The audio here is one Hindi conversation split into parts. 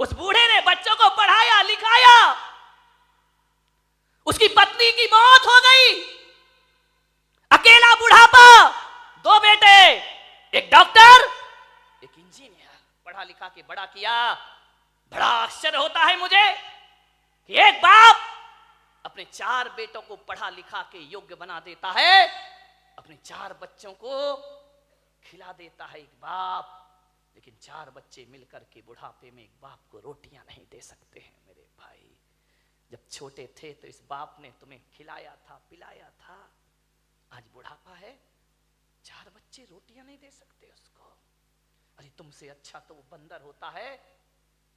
उस बूढ़े ने बच्चों को पढ़ाया लिखाया, उसकी पत्नी की मौत हो गई, अकेला बुढ़ापा, 2 बेटे, एक डॉक्टर एक इंजीनियर, पढ़ा लिखा के बड़ा किया। बड़ा आश्चर्य होता है मुझे कि एक बाप अपने 4 बेटों को पढ़ा लिखा के योग्य बना देता है, अपने 4 बच्चों को खिला देता है एक बाप, लेकिन 4 बच्चे मिलकर के बुढ़ापे में एक बाप को रोटियां नहीं दे सकते हैं। मेरे भाई, जब छोटे थे तो इस बाप ने तुम्हें खिलाया था, पिलाया था, आज बुढ़ापा है, 4 बच्चे रोटियां नहीं दे सकते उसको। अरे तुमसे अच्छा तो वो बंदर होता है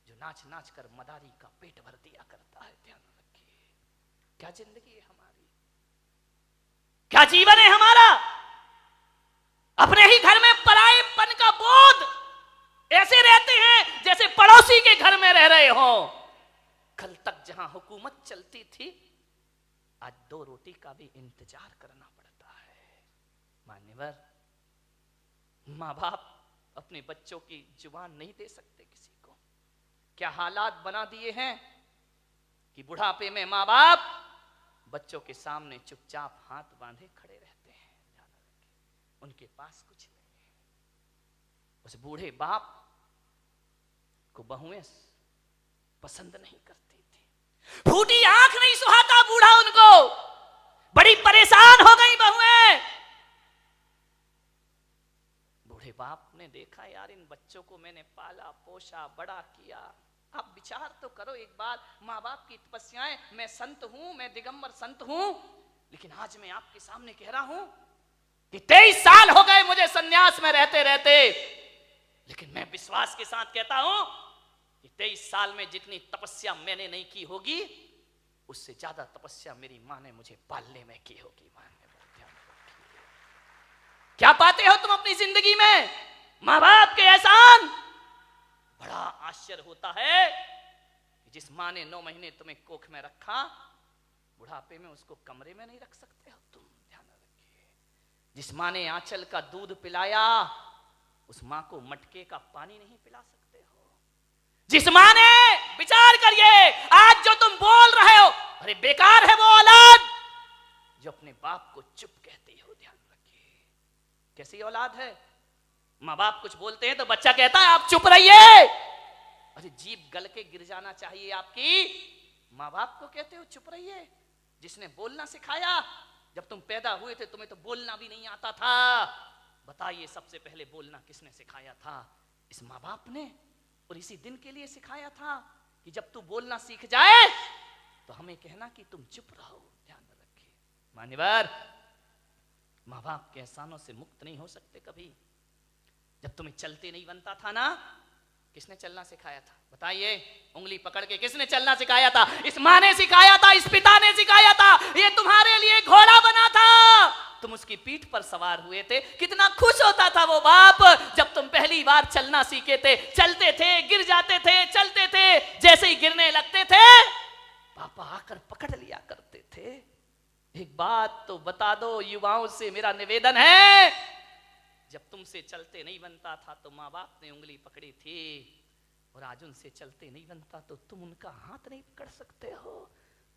जो नाच नाच कर मदारी का पेट भर दिया करता है। ध्यान रखिए, क्या जिंदगी है हमारी, क्या जीवन है हमारा। अपने ही घर में परायेपन का बोध, ऐसे रहते हैं जैसे पड़ोसी के घर में रह रहे हो। कल तक जहां हुकूमत चलती थी, आज 2 रोटी का भी इंतजार करना पड़ता है। मान्यवर, माँ बाप अपने बच्चों की जुबान नहीं दे सकते किसी को। क्या हालात बना दिए हैं कि बुढ़ापे में माँ बाप बच्चों के सामने चुपचाप हाथ बांधे खड़े रहते हैं। ध्यान रखिए, उनके पास कुछ नहीं है। उस बूढ़े बाप को बहुएं पसंद नहीं करती थी, फूटी आंख नहीं सुहाता बूढ़ा उनको, बड़ी परेशान हो गई बहुएं। बूढ़े बाप ने देखा, यार इन बच्चों को मैंने पाला पोसा बड़ा किया, आप विचार तो करो एक बार, माँ बाप की तपस्याएं। मैं संत हूं, मैं दिगंबर संत हूं, लेकिन आज मैं आपके सामने कह रहा हूं कि 23 साल हो गए मुझे सन्यास में रहते रहते, लेकिन मैं विश्वास के साथ कहता हूं कि 23 साल में जितनी तपस्या मैंने नहीं की होगी, उससे ज्यादा तपस्या मेरी मां ने मुझे पालने में की होगी। क्या पाते हो तुम अपनी जिंदगी में? माँ बाप के एहसान। बड़ा आश्चर्य होता है कि जिस माँ ने 9 महीने तुम्हें कोख में रखा, बुढ़ापे में उसको कमरे में नहीं रख सकते हो तुम। ध्यान रखिए, जिस माँ ने आंचल का दूध पिलाया, उस माँ को मटके का पानी नहीं पिला सकते हो। जिस माँ ने, विचार करिए, आज जो तुम बोल रहे हो, अरे बेकार है वो औलाद जो अपने बाप को चुप कहती हो। ध्यान रखिए, कैसी औलाद है। माँ बाप कुछ बोलते हैं तो बच्चा कहता है आप चुप रहिए। अरे जीभ गल के गिर जाना चाहिए आपकी, माँ बाप को कहते हो चुप रहिए। जिसने बोलना सिखाया, जब तुम पैदा हुए थे तुम्हें तो बोलना भी नहीं आता था। बताइए सबसे पहले बोलना किसने सिखाया था? इस माँ बाप ने। और इसी दिन के लिए सिखाया था कि जब तू बोलना सीख जाए तो हमें कहना कि तुम चुप रहो। ध्यान रखिए मान्यवर, माँ बाप के एहसानों से मुक्त नहीं हो सकते कभी। जब तुम्हें चलते नहीं बनता था ना, किसने चलना सिखाया था? बताइए, उंगली पकड़ के किसने चलना सिखाया था? इस माँ ने सिखाया था, इस पिता ने सिखाया था। ये तुम्हारे लिए घोड़ा बना था, तुम उसकी पीठ पर सवार हुए थे। कितना खुश होता था वो बाप जब तुम पहली बार चलना सीखे थे। चलते थे, गिर जाते थे, चलते थे, जैसे ही गिरने लगते थे पापा आकर पकड़ लिया करते थे। एक बात तो बता दो, युवाओं से मेरा निवेदन है, जब तुमसे चलते नहीं बनता था तो माँ बाप ने उंगली पकड़ी थी, और आज उनसे चलते नहीं बनता तो तुम उनका हाथ नहीं पकड़ सकते हो।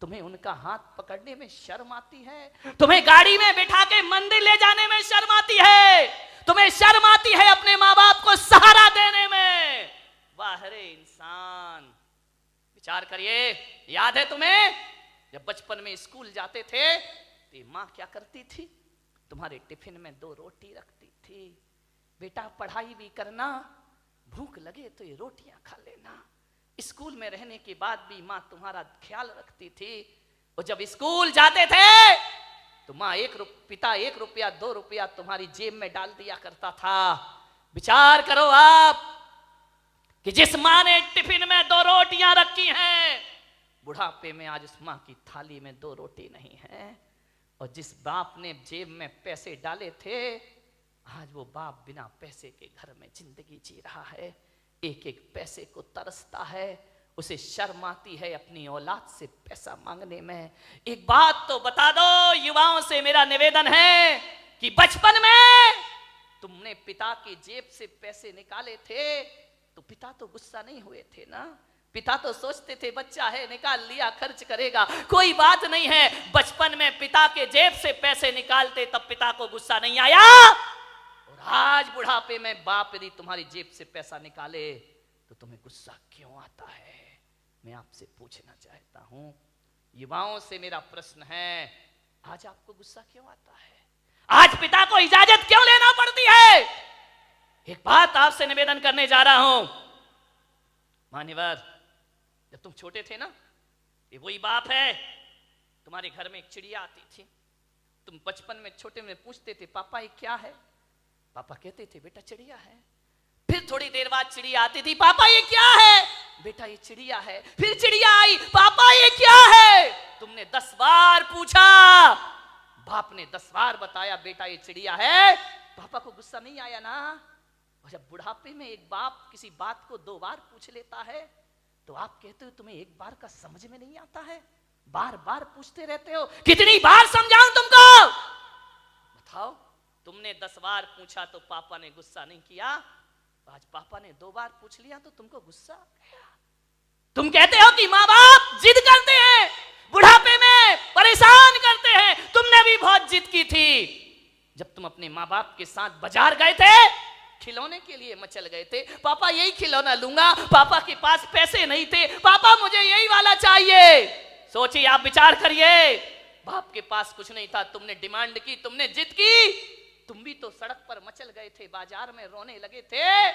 तुम्हें उनका हाथ पकड़ने में शर्म आती है, तुम्हें गाड़ी में बिठा के मंदिर ले जाने में शर्म आती है, तुम्हें शर्म आती है अपने माँ बाप को सहारा देने में। वाह रे इंसान, विचार करिए। याद है तुम्हें जब बचपन में स्कूल जाते थे तो माँ क्या करती थी? तुम्हारे टिफिन में 2 रोटी रखती थी। बेटा पढ़ाई भी करना, भूख लगे तो ये रोटियां खा लेना। स्कूल में रहने के बाद भी माँ तुम्हारा ख्याल रखती थी। और जब स्कूल जाते थे तो माँ पिता 1 रुपया 2 रुपया तुम्हारी जेब में डाल दिया करता था। विचार करो आप कि जिस माँ ने टिफिन में 2 रोटियां रखी हैं, बुढ़ापे में आज उस माँ की थाली में 2 रोटी नहीं है। और जिस बाप ने जेब में पैसे डाले थे, आज वो बाप बिना पैसे के घर में जिंदगी जी रहा है। एक एक पैसे को तरसता है, उसे शर्म आती है अपनी औलाद से पैसा मांगने में। एक बात तो बता दो, युवाओं से मेरा निवेदन है कि बचपन में तुमने पिता की जेब से पैसे निकाले थे तो पिता तो गुस्सा नहीं हुए थे ना? पिता तो सोचते थे बच्चा है, निकाल लिया, खर्च करेगा, कोई बात नहीं है। बचपन में पिता के जेब से पैसे निकालते तब पिता को गुस्सा नहीं आया, और आज बुढ़ापे में बाप यदि तुम्हारी जेब से पैसा निकाले तो तुम्हें गुस्सा क्यों आता है? मैं आपसे पूछना चाहता हूं, युवाओं से मेरा प्रश्न है, आज आपको गुस्सा क्यों आता है? आज पिता को इजाजत क्यों लेना पड़ती है? एक बात आपसे निवेदन करने जा रहा हूं, मान्यवर, जब तुम छोटे थे ना, ये वही बाप है, तुम्हारे घर में एक चिड़िया आती थी, तुम बचपन में छोटे में पूछते थे पापा ये क्या है? पापा कहते थे बेटा चिड़िया है। फिर थोड़ी देर बाद चिड़िया आती थी, पापा ये क्या है? बेटा ये चिड़िया है। फिर चिड़िया आई, पापा ये क्या है? तुमने 10 बार पूछा, बाप ने 10 बार बताया बेटा ये चिड़िया है। पापा को गुस्सा नहीं आया ना? और जब बुढ़ापे में एक बाप किसी बात को 2 बार पूछ लेता है तो आप कहते हो तुम्हें एक बार का समझ में नहीं आता है, बार बार पूछते रहते हो। कितनी बार समझाऊं तुमको? बताओ, तुमने 10 बार पूछा तो पापा ने गुस्सा नहीं किया, आज पापा ने 2 बार पूछ लिया तो तुमको गुस्सा आ गया। तुम कहते हो कि माँ बाप जिद करते हैं, बुढ़ापे में परेशान करते हैं। तुमने भी बहुत जिद की थी जब तुम अपने माँ बाप के साथ बाजार गए थे, खिलौने के लिए मचल गए थे, पापा यही खिलौना लूंगा, पापा के पास पैसे नहीं थे, पापा मुझे यही वाला चाहिए। सोचिए, आप विचार करिए, बाप के पास कुछ नहीं था, तुमने डिमांड की, तुमने जिद की, तुम भी तो सड़क पर मचल गए थे, बाजार में रोने लगे थे,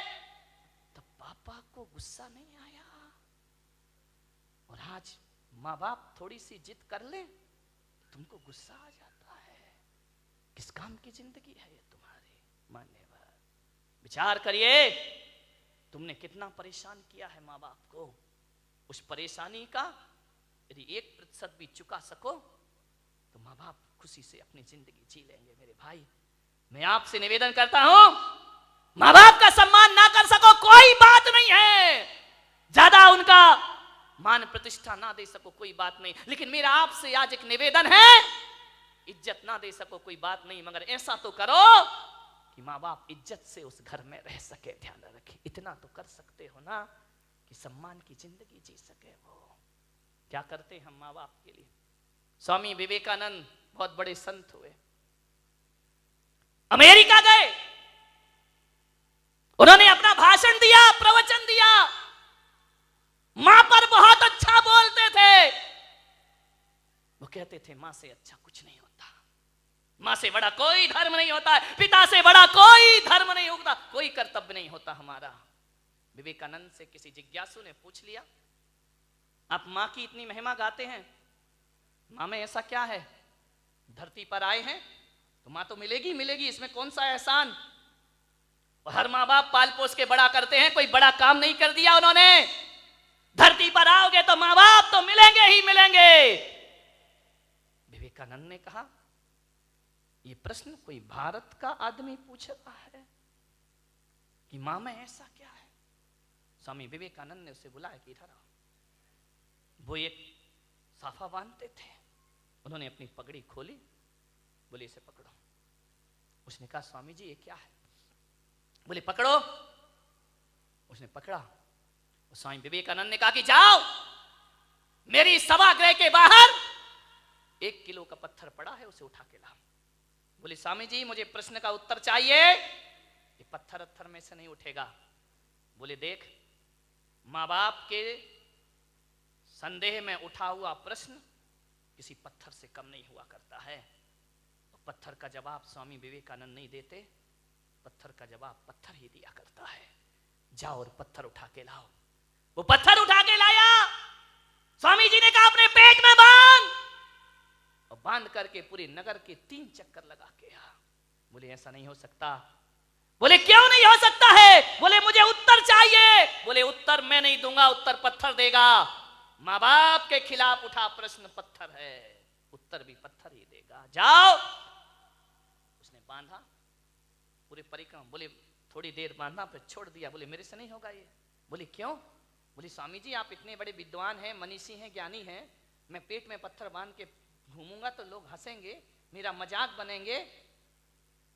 तब पापा को गुस्सा नहीं आया। और आज माँ बाप थोड़ी सी जिद कर ले तुमको गुस्सा आ जाता है। किस काम की जिंदगी है ये तुम्हारी? मान्यवर, विचार करिए, तुमने कितना परेशान किया है माँ बाप को। उस परेशानी का यदि 1% भी चुका सको तो माँ बाप खुशी से अपनी जिंदगी जी लेंगे। मेरे भाई, मैं आपसे निवेदन करता हूं, माँ बाप का सम्मान ना कर सको कोई बात नहीं है, ज्यादा उनका मान प्रतिष्ठा ना दे सको कोई बात नहीं, लेकिन मेरा आपसे आज एक निवेदन है, इज्जत ना दे सको कोई बात नहीं, मगर ऐसा तो करो कि माँ बाप इज्जत से उस घर में रह सके। ध्यान रखें, इतना तो कर सकते हो ना कि सम्मान की जिंदगी जी सके। वो क्या करते हम माँ बाप के लिए? स्वामी विवेकानंद बहुत बड़े संत हुए, अमेरिका गए, उन्होंने अपना भाषण दिया, प्रवचन दिया, मां पर बहुत अच्छा बोलते थे। वो कहते थे मां से अच्छा कुछ नहीं होता, मां से बड़ा कोई धर्म नहीं होता, पिता से बड़ा कोई धर्म नहीं होता, कोई कर्तव्य नहीं होता हमारा। विवेकानंद से किसी जिज्ञासु ने पूछ लिया, आप मां की इतनी महिमा गाते हैं, मां में ऐसा क्या है? धरती पर आए हैं तो मां तो मिलेगी मिलेगी, इसमें कौन सा एहसान? और हर मां बाप पाल पोस के बड़ा करते हैं, कोई बड़ा काम नहीं कर दिया उन्होंने। धरती पर आओगे तो मां बाप तो मिलेंगे ही मिलेंगे। विवेकानंद ने कहा, यह प्रश्न कोई भारत का आदमी पूछ रहा है कि मां में ऐसा क्या है? स्वामी विवेकानंद ने उसे बुलाया कि इधर आओ। वो एक साफा बांधते थे, उन्होंने अपनी पगड़ी खोली, बोले इसे पकड़ो। उसने कहा स्वामी जी ये क्या है? बोले पकड़ो। उसने पकड़ा। स्वामी विवेकानंद ने कहा कि जाओ, मेरी सभागृह के बाहर 1 किलो का पत्थर पड़ा है, उसे उठा के लाओ। बोले स्वामी जी मुझे प्रश्न का उत्तर चाहिए, ये पत्थर में से नहीं उठेगा। बोले देख, माँ बाप के संदेह में उठा हुआ प्रश्न किसी पत्थर से कम नहीं हुआ करता है। और पत्थर का जवाब स्वामी विवेकानंद नहीं देते, पत्थर का जवाब पत्थर ही दिया करता है। जाओ और पत्थर उठा के लाओ। वो पत्थर उठा के लाया। स्वामी जी ने कहा अपने पेट में बांध, और बांध करके पूरे नगर के 3 चक्कर लगा के आ। बोले ऐसा नहीं हो सकता। बोले क्यों नहीं हो सकता है? बोले मुझे उत्तर चाहिए। बोले उत्तर मैं नहीं दूंगा, उत्तर पत्थर देगा। माँ बाप के खिलाफ उठा प्रश्न पत्थर है, उत्तर भी पत्थर ही देगा। जाओ। उसने बांधा पूरे परिक्रमा। बोले थोड़ी देर बांधा फिर छोड़ दिया। बोले मेरे से नहीं होगा ये। बोले क्यों? बोले स्वामी जी आप इतने बड़े विद्वान हैं, मनीषी हैं, ज्ञानी हैं, मैं पेट में पत्थर बांध के घूमूंगा तो लोग हंसेंगे, मेरा मजाक बनेंगे,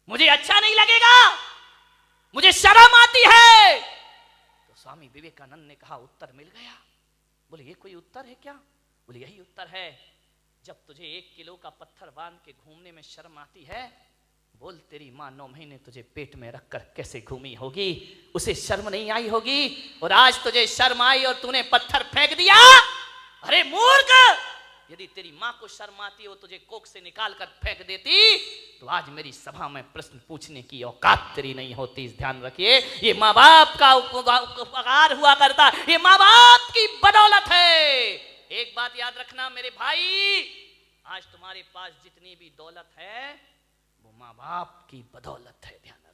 मुझे अच्छा नहीं लगेगा, मुझे शर्म आती है। तो स्वामी विवेकानंद ने कहा उत्तर मिल गया। बोले ये कोई उत्तर है क्या? बोले यही उत्तर है। जब तुझे 1 किलो का पत्थर बांध के घूमने में शर्म आती है, बोल तेरी माँ 9 महीने तुझे पेट में रखकर कैसे घूमी होगी, उसे शर्म नहीं आई होगी। और आज तुझे शर्म आई और तूने पत्थर फेंक दिया। अरे मूर्ख, यदि तेरी माँ को शर्म आती हो तुझे कोख से निकाल कर फेंक देती, तो आज मेरी सभा में प्रश्न पूछने की औकात तेरी नहीं होती। इस ध्यान रखिए, ये माँ बाप का उपकार हुआ करता, ये माँ बाप की बदौलत है। एक बात याद रखना मेरे भाई, आज तुम्हारे पास जितनी भी दौलत है वो माँ बाप की बदौलत है। ध्यान